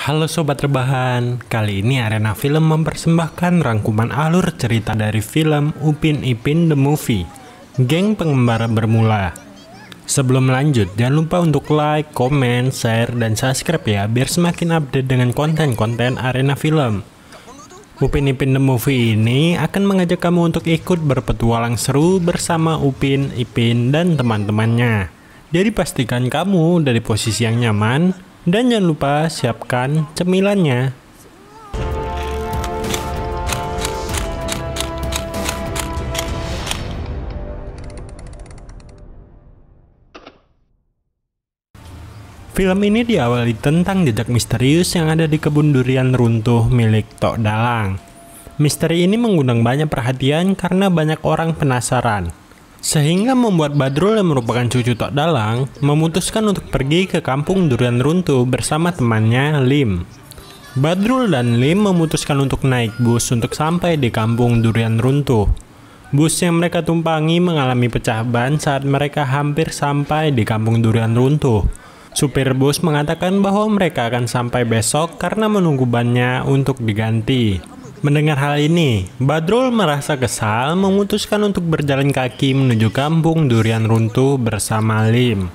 Halo Sobat Rebahan, kali ini Arena Film mempersembahkan rangkuman alur cerita dari film Upin Ipin The Movie, Geng Pengembara Bermula. Sebelum lanjut, jangan lupa untuk like, komen, share, dan subscribe ya, biar semakin update dengan konten-konten Arena Film. Upin Ipin The Movie ini akan mengajak kamu untuk ikut berpetualang seru bersama Upin, Ipin, dan teman-temannya. Jadi pastikan kamu dari posisi yang nyaman, dan jangan lupa siapkan cemilannya. Film ini diawali tentang jejak misterius yang ada di kebun durian runtuh milik Tok Dalang. Misteri ini mengundang banyak perhatian karena banyak orang penasaran, sehingga membuat Badrul yang merupakan cucu Tok Dalang memutuskan untuk pergi ke kampung durian runtuh bersama temannya Lim. Badrul dan Lim memutuskan untuk naik bus untuk sampai di kampung durian runtuh. Bus yang mereka tumpangi mengalami pecah ban saat mereka hampir sampai di kampung durian runtuh. Supir bus mengatakan bahwa mereka akan sampai besok karena menunggu bannya untuk diganti. Mendengar hal ini, Badrul merasa kesal memutuskan untuk berjalan kaki menuju kampung durian runtuh bersama Lim.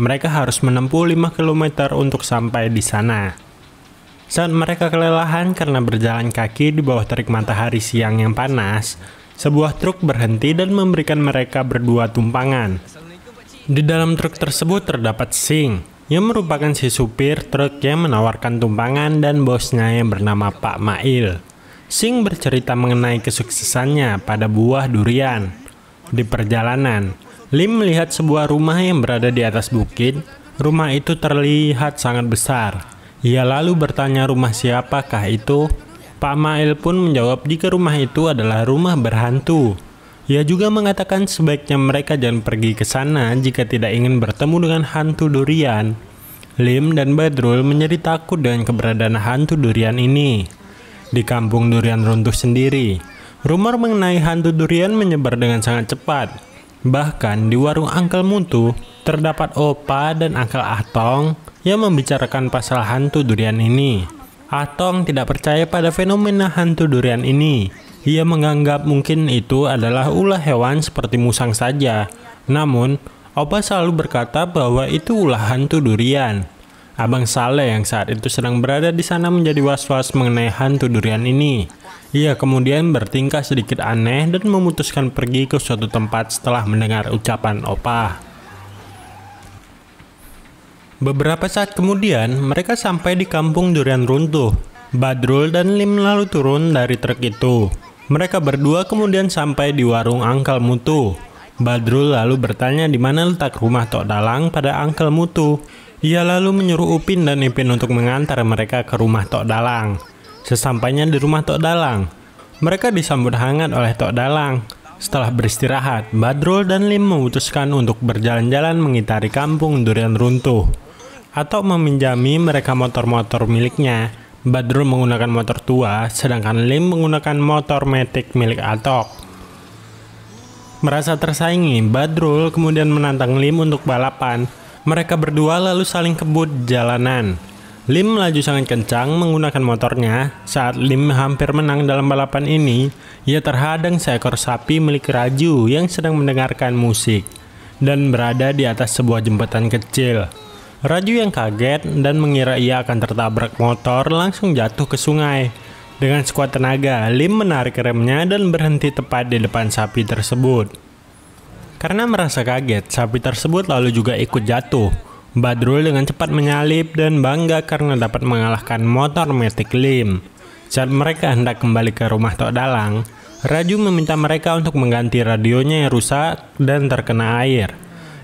Mereka harus menempuh 5 km untuk sampai di sana. Saat mereka kelelahan karena berjalan kaki di bawah terik matahari siang yang panas, sebuah truk berhenti dan memberikan mereka berdua tumpangan. Di dalam truk tersebut terdapat Sing, yang merupakan si supir truk yang menawarkan tumpangan dan bosnya yang bernama Pak Mail. Sing bercerita mengenai kesuksesannya pada buah durian. Di perjalanan, Lim melihat sebuah rumah yang berada di atas bukit. Rumah itu terlihat sangat besar. Ia lalu bertanya rumah siapakah itu. Pak Mail pun menjawab jika rumah itu adalah rumah berhantu. Ia juga mengatakan sebaiknya mereka jangan pergi ke sana jika tidak ingin bertemu dengan hantu durian. Lim dan Badrul menjadi takut dengan keberadaan hantu durian ini. Di kampung durian runtuh sendiri, rumor mengenai hantu durian menyebar dengan sangat cepat. Bahkan di warung Angkel Mutu, terdapat Opa dan Angkel Atong yang membicarakan pasal hantu durian ini. Atong tidak percaya pada fenomena hantu durian ini. Ia menganggap mungkin itu adalah ulah hewan seperti musang saja. Namun, Opa selalu berkata bahwa itu ulah hantu durian. Abang Saleh yang saat itu sedang berada di sana menjadi was-was mengenai hantu durian ini. Ia kemudian bertingkah sedikit aneh dan memutuskan pergi ke suatu tempat setelah mendengar ucapan Opa. Beberapa saat kemudian, mereka sampai di kampung durian runtuh. Badrul dan Lim lalu turun dari truk itu. Mereka berdua kemudian sampai di warung Angkel Mutu. Badrul lalu bertanya di mana letak rumah Tok Dalang pada Angkel Mutu. Ia lalu menyuruh Upin dan Ipin untuk mengantar mereka ke rumah Tok Dalang. Sesampainya di rumah Tok Dalang, mereka disambut hangat oleh Tok Dalang. Setelah beristirahat, Badrul dan Lim memutuskan untuk berjalan-jalan mengitari kampung durian runtuh atau meminjami mereka motor-motor miliknya. Badrul menggunakan motor tua, sedangkan Lim menggunakan motor metik milik Atok. Merasa tersaingi, Badrul kemudian menantang Lim untuk balapan. Mereka berdua lalu saling kebut jalanan. Lim melaju sangat kencang menggunakan motornya. Saat Lim hampir menang dalam balapan ini, ia terhadang seekor sapi milik Raju yang sedang mendengarkan musik dan berada di atas sebuah jembatan kecil. Raju yang kaget dan mengira ia akan tertabrak motor langsung jatuh ke sungai. Dengan sekuat tenaga, Lim menarik remnya dan berhenti tepat di depan sapi tersebut. Karena merasa kaget, sapi tersebut lalu juga ikut jatuh. Badrul dengan cepat menyalip dan bangga karena dapat mengalahkan motor metik Lim. Saat mereka hendak kembali ke rumah Tok Dalang, Raju meminta mereka untuk mengganti radionya yang rusak dan terkena air.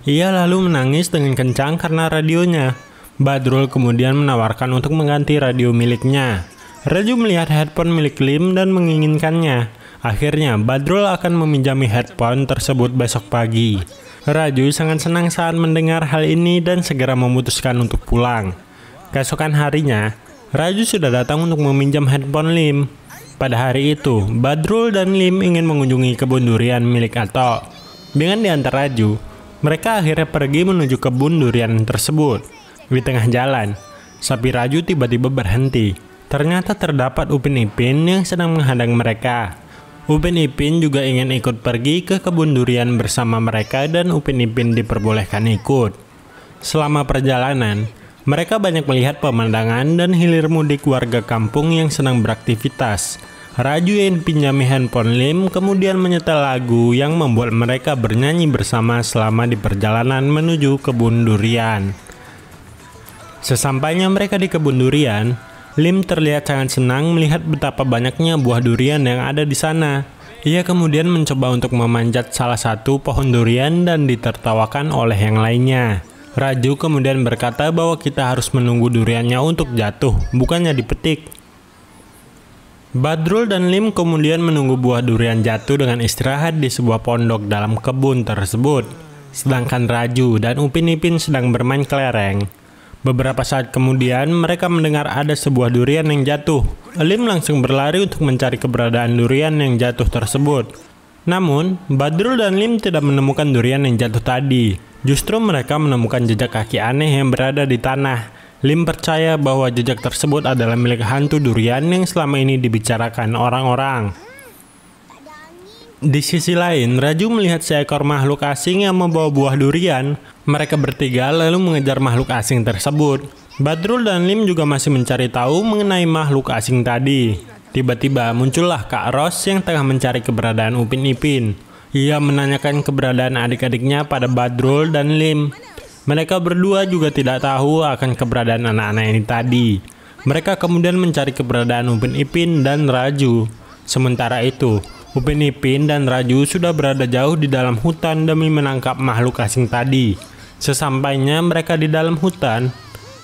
Ia lalu menangis dengan kencang karena radionya. Badrul kemudian menawarkan untuk mengganti radio miliknya. Raju melihat headphone milik Lim dan menginginkannya. Akhirnya, Badrul akan meminjami headphone tersebut besok pagi. Raju sangat senang saat mendengar hal ini dan segera memutuskan untuk pulang. Keesokan harinya, Raju sudah datang untuk meminjam headphone Lim. Pada hari itu, Badrul dan Lim ingin mengunjungi kebun durian milik Atok. Dengan diantar Raju, mereka akhirnya pergi menuju kebun durian tersebut. Di tengah jalan, Sapi Raju tiba-tiba berhenti. Ternyata terdapat Upin Ipin yang sedang menghadang mereka. Upin Ipin juga ingin ikut pergi ke kebun durian bersama mereka dan Upin Ipin diperbolehkan ikut. Selama perjalanan, mereka banyak melihat pemandangan dan hilir mudik warga kampung yang sedang beraktivitas. Raju yang dipinjami handphone Lim kemudian menyetel lagu yang membuat mereka bernyanyi bersama selama di perjalanan menuju kebun durian. Sesampainya mereka di kebun durian, Lim terlihat sangat senang melihat betapa banyaknya buah durian yang ada di sana. Ia kemudian mencoba untuk memanjat salah satu pohon durian dan ditertawakan oleh yang lainnya. Raju kemudian berkata bahwa kita harus menunggu duriannya untuk jatuh, bukannya dipetik. Badrul dan Lim kemudian menunggu buah durian jatuh dengan istirahat di sebuah pondok dalam kebun tersebut. Sedangkan Raju dan Upin Ipin sedang bermain kelereng. Beberapa saat kemudian, mereka mendengar ada sebuah durian yang jatuh. Lim langsung berlari untuk mencari keberadaan durian yang jatuh tersebut. Namun, Badrul dan Lim tidak menemukan durian yang jatuh tadi. Justru mereka menemukan jejak kaki aneh yang berada di tanah. Lim percaya bahwa jejak tersebut adalah milik hantu durian yang selama ini dibicarakan orang-orang. Di sisi lain, Raju melihat seekor makhluk asing yang membawa buah durian. Mereka bertiga lalu mengejar makhluk asing tersebut. Badrul dan Lim juga masih mencari tahu mengenai makhluk asing tadi. Tiba-tiba muncullah Kak Ros yang tengah mencari keberadaan Upin Ipin. Ia menanyakan keberadaan adik-adiknya pada Badrul dan Lim. Mereka berdua juga tidak tahu akan keberadaan anak-anak ini tadi. Mereka kemudian mencari keberadaan Upin Ipin dan Raju. Sementara itu, Upin Ipin dan Raju sudah berada jauh di dalam hutan demi menangkap makhluk asing tadi. Sesampainya mereka di dalam hutan,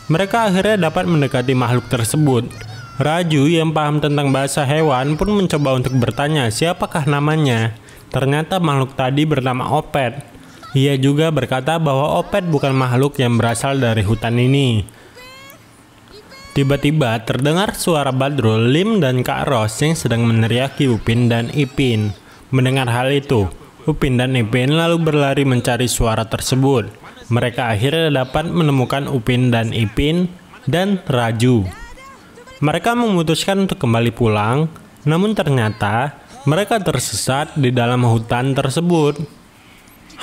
mereka akhirnya dapat mendekati makhluk tersebut. Raju yang paham tentang bahasa hewan pun mencoba untuk bertanya siapakah namanya. Ternyata makhluk tadi bernama Opet. Ia juga berkata bahwa Opet bukan makhluk yang berasal dari hutan ini. Tiba-tiba terdengar suara Badrul, Lim, dan Kak Ros yang sedang meneriaki Upin dan Ipin. Mendengar hal itu, Upin dan Ipin lalu berlari mencari suara tersebut. Mereka akhirnya dapat menemukan Upin dan Ipin dan Raju. Mereka memutuskan untuk kembali pulang, namun ternyata mereka tersesat di dalam hutan tersebut.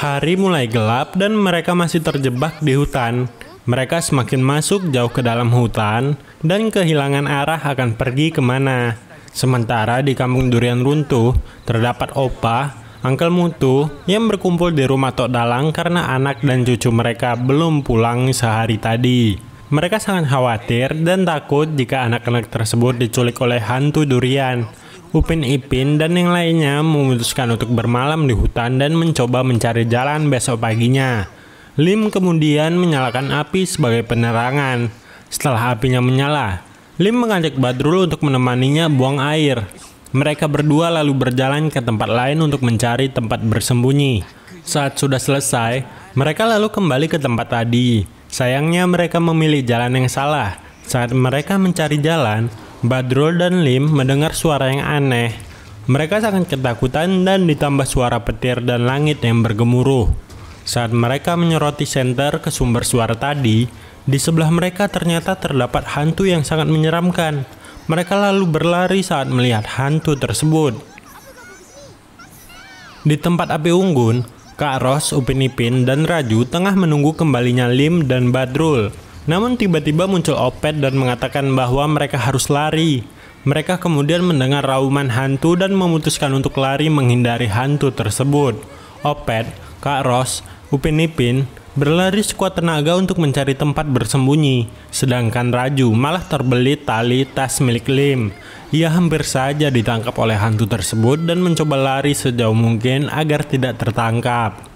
Hari mulai gelap dan mereka masih terjebak di hutan. Mereka semakin masuk jauh ke dalam hutan dan kehilangan arah akan pergi kemana. Sementara di kampung durian runtuh, terdapat Opa, Uncle Mutu yang berkumpul di rumah Tok Dalang karena anak dan cucu mereka belum pulang sehari tadi. Mereka sangat khawatir dan takut jika anak-anak tersebut diculik oleh hantu durian. Upin Ipin dan yang lainnya memutuskan untuk bermalam di hutan dan mencoba mencari jalan besok paginya. Lim kemudian menyalakan api sebagai penerangan. Setelah apinya menyala, Lim mengajak Badrul untuk menemaninya buang air. Mereka berdua lalu berjalan ke tempat lain untuk mencari tempat bersembunyi. Saat sudah selesai, mereka lalu kembali ke tempat tadi. Sayangnya mereka memilih jalan yang salah. Saat mereka mencari jalan, Badrul dan Lim mendengar suara yang aneh. Mereka sangat ketakutan dan ditambah suara petir dan langit yang bergemuruh. Saat mereka menyoroti senter ke sumber suara tadi, di sebelah mereka ternyata terdapat hantu yang sangat menyeramkan. Mereka lalu berlari saat melihat hantu tersebut. Di tempat api unggun, Kak Ros, Upin Ipin, dan Raju tengah menunggu kembalinya Lim dan Badrul. Namun tiba-tiba muncul Opet dan mengatakan bahwa mereka harus lari. Mereka kemudian mendengar rauman hantu dan memutuskan untuk lari menghindari hantu tersebut. Opet, Kak Ros, Upin Ipin berlari sekuat tenaga untuk mencari tempat bersembunyi. Sedangkan Raju malah terbelit tali tas milik Lim. Ia hampir saja ditangkap oleh hantu tersebut dan mencoba lari sejauh mungkin agar tidak tertangkap.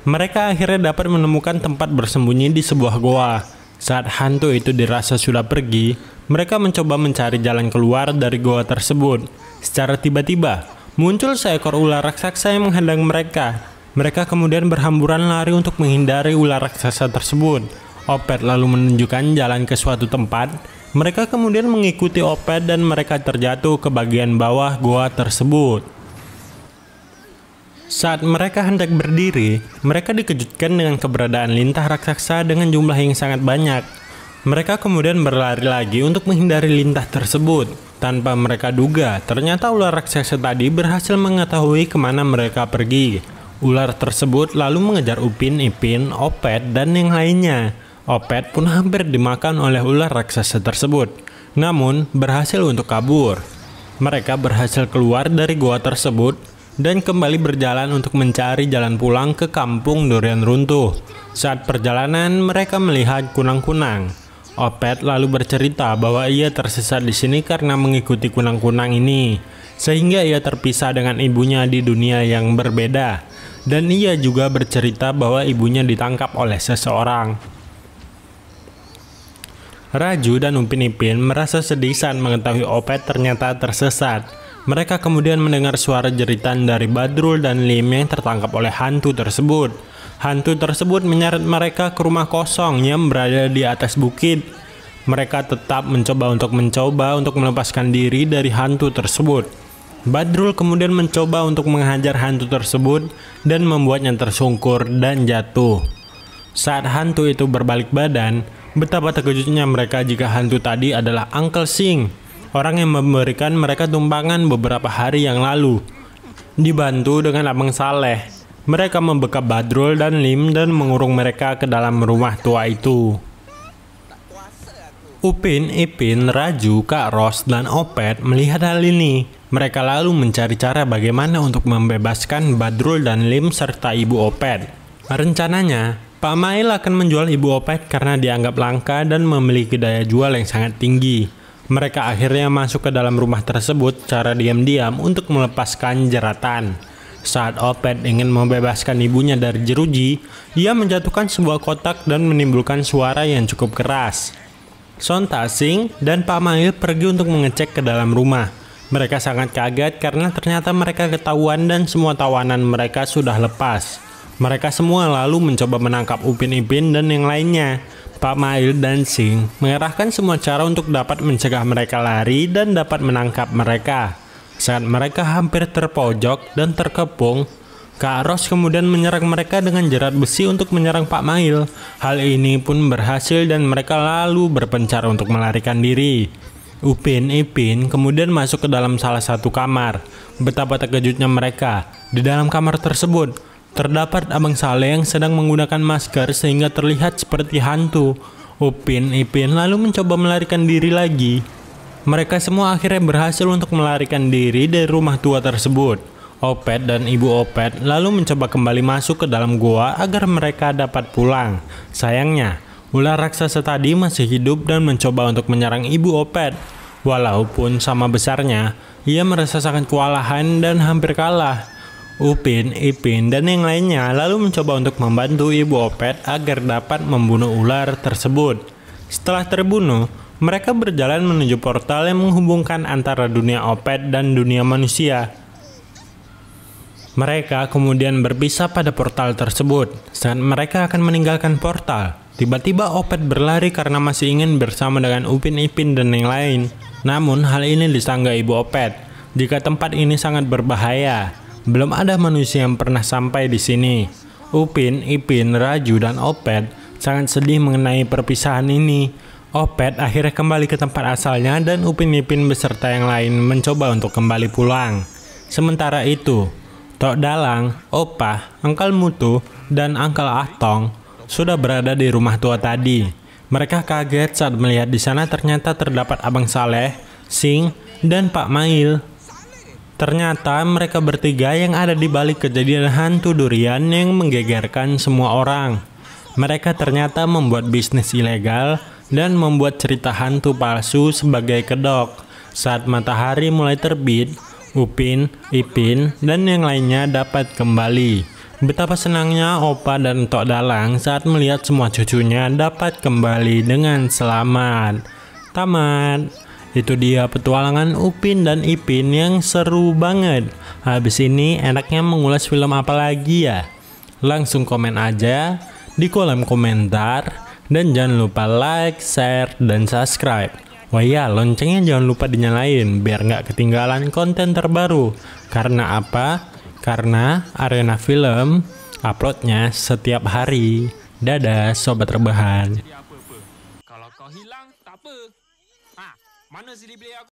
Mereka akhirnya dapat menemukan tempat bersembunyi di sebuah goa. Saat hantu itu dirasa sudah pergi, mereka mencoba mencari jalan keluar dari goa tersebut. Secara tiba-tiba, muncul seekor ular raksasa yang menghadang mereka. Mereka kemudian berhamburan lari untuk menghindari ular raksasa tersebut. Opet lalu menunjukkan jalan ke suatu tempat. Mereka kemudian mengikuti Opet dan mereka terjatuh ke bagian bawah goa tersebut. Saat mereka hendak berdiri, mereka dikejutkan dengan keberadaan lintah raksasa dengan jumlah yang sangat banyak. Mereka kemudian berlari lagi untuk menghindari lintah tersebut. Tanpa mereka duga, ternyata ular raksasa tadi berhasil mengetahui kemana mereka pergi. Ular tersebut lalu mengejar Upin, Ipin, Opet, dan yang lainnya. Opet pun hampir dimakan oleh ular raksasa tersebut, namun berhasil untuk kabur. Mereka berhasil keluar dari gua tersebut dan kembali berjalan untuk mencari jalan pulang ke kampung durian runtuh. Saat perjalanan, mereka melihat kunang-kunang. Opet lalu bercerita bahwa ia tersesat di sini karena mengikuti kunang-kunang ini, sehingga ia terpisah dengan ibunya di dunia yang berbeda. Dan ia juga bercerita bahwa ibunya ditangkap oleh seseorang. Raju dan Upin Ipin merasa sedih saat mengetahui Opet ternyata tersesat. Mereka kemudian mendengar suara jeritan dari Badrul dan Lim yang tertangkap oleh hantu tersebut. Hantu tersebut menyeret mereka ke rumah kosong yang berada di atas bukit. Mereka tetap mencoba untuk melepaskan diri dari hantu tersebut. Badrul kemudian mencoba untuk menghajar hantu tersebut dan membuatnya tersungkur dan jatuh. Saat hantu itu berbalik badan, betapa terkejutnya mereka jika hantu tadi adalah Uncle Sing, orang yang memberikan mereka tumpangan beberapa hari yang lalu. Dibantu dengan Abang Saleh, mereka membekap Badrul dan Lim dan mengurung mereka ke dalam rumah tua itu. Upin, Ipin, Raju, Kak Ros, dan Opet melihat hal ini. Mereka lalu mencari cara bagaimana untuk membebaskan Badrul dan Lim serta Ibu Opet. Rencananya, Pak Mail akan menjual Ibu Opet karena dianggap langka dan memiliki daya jual yang sangat tinggi. Mereka akhirnya masuk ke dalam rumah tersebut secara diam-diam untuk melepaskan jeratan. Saat Opet ingin membebaskan ibunya dari jeruji, ia menjatuhkan sebuah kotak dan menimbulkan suara yang cukup keras. Sontak Sing dan Pak Mail pergi untuk mengecek ke dalam rumah. Mereka sangat kaget karena ternyata mereka ketahuan dan semua tawanan mereka sudah lepas. Mereka semua lalu mencoba menangkap Upin Ipin dan yang lainnya. Pak Mail dan Sing mengerahkan semua cara untuk dapat mencegah mereka lari dan dapat menangkap mereka. Saat mereka hampir terpojok dan terkepung, Kak Ros kemudian menyerang mereka dengan jerat besi untuk menyerang Pak Mail. Hal ini pun berhasil dan mereka lalu berpencar untuk melarikan diri. Upin Ipin kemudian masuk ke dalam salah satu kamar. Betapa terkejutnya mereka. Di dalam kamar tersebut, terdapat Abang Saleh yang sedang menggunakan masker sehingga terlihat seperti hantu. Upin Ipin lalu mencoba melarikan diri lagi. Mereka semua akhirnya berhasil untuk melarikan diri dari rumah tua tersebut. Opet dan Ibu Opet lalu mencoba kembali masuk ke dalam gua agar mereka dapat pulang. Sayangnya, ular raksasa tadi masih hidup dan mencoba untuk menyerang Ibu Opet. Walaupun sama besarnya, ia merasa sangat kewalahan dan hampir kalah. Upin, Ipin, dan yang lainnya lalu mencoba untuk membantu Ibu Opet agar dapat membunuh ular tersebut. Setelah terbunuh, mereka berjalan menuju portal yang menghubungkan antara dunia Opet dan dunia manusia. Mereka kemudian berpisah pada portal tersebut. Saat mereka akan meninggalkan portal, tiba-tiba Opet berlari karena masih ingin bersama dengan Upin, Ipin, dan yang lain. Namun hal ini disanggah Ibu Opet. Jika tempat ini sangat berbahaya, belum ada manusia yang pernah sampai di sini. Upin, Ipin, Raju, dan Opet sangat sedih mengenai perpisahan ini. Opet akhirnya kembali ke tempat asalnya dan Upin Ipin beserta yang lain mencoba untuk kembali pulang. Sementara itu, Tok Dalang, Opah, Angkal Mutu, dan Angkal Atong sudah berada di rumah tua tadi. Mereka kaget saat melihat di sana ternyata terdapat Abang Saleh, Sing, dan Pak Mail. Ternyata mereka bertiga yang ada di balik kejadian hantu durian yang menggegerkan semua orang. Mereka ternyata membuat bisnis ilegal dan membuat cerita hantu palsu sebagai kedok. Saat matahari mulai terbit, Upin, Ipin, dan yang lainnya dapat kembali. Betapa senangnya Opa dan Tok Dalang saat melihat semua cucunya dapat kembali dengan selamat. Tamat. Itu dia petualangan Upin dan Ipin yang seru banget. Habis ini enaknya mengulas film apa lagi ya? Langsung komen aja di kolom komentar. Dan jangan lupa like, share, dan subscribe. Wah ya, loncengnya jangan lupa dinyalain biar nggak ketinggalan konten terbaru. Karena apa? Karena Arena Film uploadnya setiap hari. Dadah Sobat Rebahan. Mana CD player aku?